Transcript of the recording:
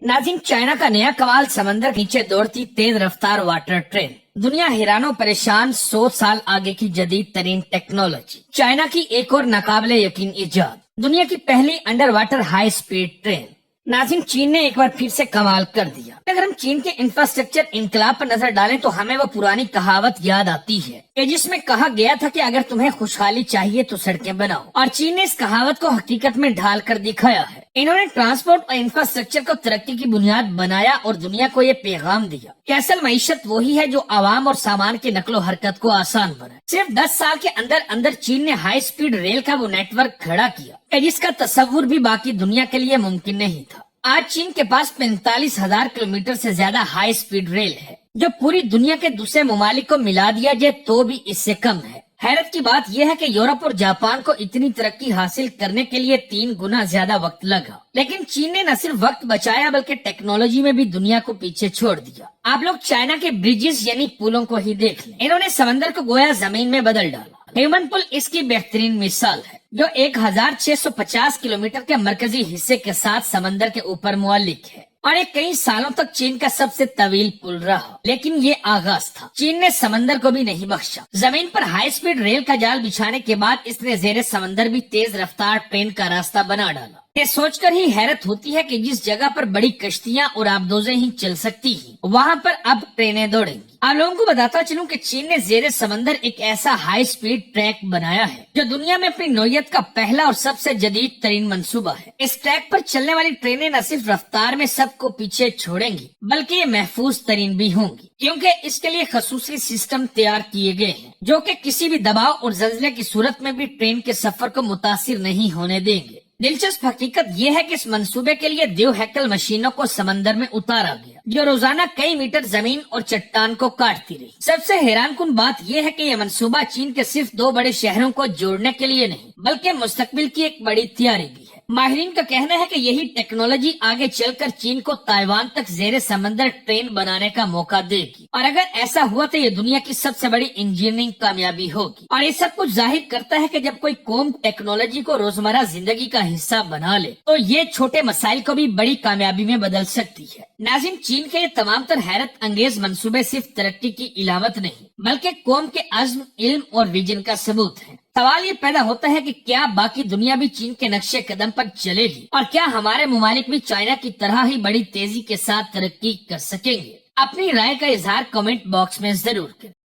नाज़रीन, चाइना का नया कमाल, समंदर के नीचे दौड़ती तेज रफ्तार वाटर ट्रेन। दुनिया हैरानो परेशान, 100 साल आगे की जदीद तरीन टेक्नोलॉजी। चाइना की एक और नाकाबिले यकीन इजाद, दुनिया की पहली under water high speed train. नाज़रीन, चीन ने एक बार फिर से कमाल कर दिया। अगर हम चीन के इंफ्रास्ट्रक्चर इनकलाब पर नजर डालें तो हमें वो पुरानी कहावत याद आती है कि जिसमें कहा गया था कि अगर तुम्हें खुशहाली चाहिए तो सड़कें बनाओ, और चीन ने इस कहावत को हकीकत में ढाल कर दिखाया है। इन्होंने ट्रांसपोर्ट और इंफ्रास्ट्रक्चर को तरक्की की बुनियाद बनाया और दुनिया को ये पैगाम दिया कि असल मईशत वही है जो आवाम और सामान की नकलो हरकत को आसान बनाए। सिर्फ 10 साल के अंदर अंदर चीन ने हाई स्पीड रेल का वो नेटवर्क खड़ा किया जिसका तस्वुर भी बाकी दुनिया के लिए मुमकिन नहीं था। आज चीन के पास 45,000 किलोमीटर से ज्यादा हाई स्पीड रेल है, जो पूरी दुनिया के दूसरे ममालिक को मिला दिया जाए तो भी इससे कम है। हैरत की बात यह है कि यूरोप और जापान को इतनी तरक्की हासिल करने के लिए 3 गुना ज्यादा वक्त लगा, लेकिन चीन ने न सिर्फ वक्त बचाया बल्कि टेक्नोलॉजी में भी दुनिया को पीछे छोड़ दिया। आप लोग चाइना के ब्रिजेस यानी पुलों को ही देख लें। इन्होंने समंदर को गोया जमीन में बदल डाला। ह्यूमन पुल इसकी बेहतरीन मिसाल है, जो 1650 किलोमीटर के मरकजी हिस्से के साथ समंदर के ऊपर मुअल्लिक है और ये कई सालों तक चीन का सबसे तवील पुल रहा। लेकिन ये आगाज था, चीन ने समंदर को भी नहीं बख्शा। जमीन पर हाई स्पीड रेल का जाल बिछाने के बाद इसने जेरे समंदर भी तेज रफ्तार ट्रेन का रास्ता बना डाला। ये सोचकर ही हैरत होती है कि जिस जगह पर बड़ी कश्तियां और आबदोजें ही चल सकती हैं, वहाँ पर अब ट्रेनें दौड़ेंगी। आप लोगों को बताता चलूं कि चीन ने जेरे समंदर एक ऐसा हाई स्पीड ट्रैक बनाया है जो दुनिया में अपनी नौयत का पहला और सबसे जदीद तरीन मंसूबा है। इस ट्रैक पर चलने वाली ट्रेनें न सिर्फ रफ्तार में सबको पीछे छोड़ेंगी बल्कि ये महफूज तरीन भी होंगी, क्योंकि इसके लिए खसूसी सिस्टम तैयार किए गए हैं जो कि किसी भी दबाव और जल्जले की सूरत में भी ट्रेन के सफर को मुतासिर नहीं होने देंगे। दिलचस्प हकीकत यह है कि इस मंसूबे के लिए देव हैकल मशीनों को समंदर में उतारा गया, जो रोजाना कई मीटर जमीन और चट्टान को काटती रही। सबसे हैरानकुन बात यह है कि यह मंसूबा चीन के सिर्फ 2 बड़े शहरों को जोड़ने के लिए नहीं बल्कि मुस्तकबिल की एक बड़ी तैयारी भी है। माहिरीन का कहना है कि यही टेक्नोलॉजी आगे चलकर चीन को ताइवान तक जेरे समंदर ट्रेन बनाने का मौका देगी, और अगर ऐसा हुआ तो ये दुनिया की सबसे बड़ी इंजीनियरिंग कामयाबी होगी। और ये सब कुछ जाहिर करता है कि जब कोई कौम टेक्नोलॉजी को रोजमर्रा जिंदगी का हिस्सा बना ले तो ये छोटे मसाइल को भी बड़ी कामयाबी में बदल सकती है। नाज़रीन, चीन के ये तमाम तर हैरत अंगेज मंसूबे सिर्फ तरक्की की इलामत नहीं बल्कि कौम के अज़्म, इल्म और विजन का सबूत है। सवाल ये पैदा होता है कि क्या बाकी दुनिया भी चीन के नक्शे कदम पर चलेगी, और क्या हमारे ममालिक भी चाइना की तरह ही बड़ी तेजी के साथ तरक्की कर सकेंगे? अपनी राय का इजहार कमेंट बॉक्स में जरूर करें।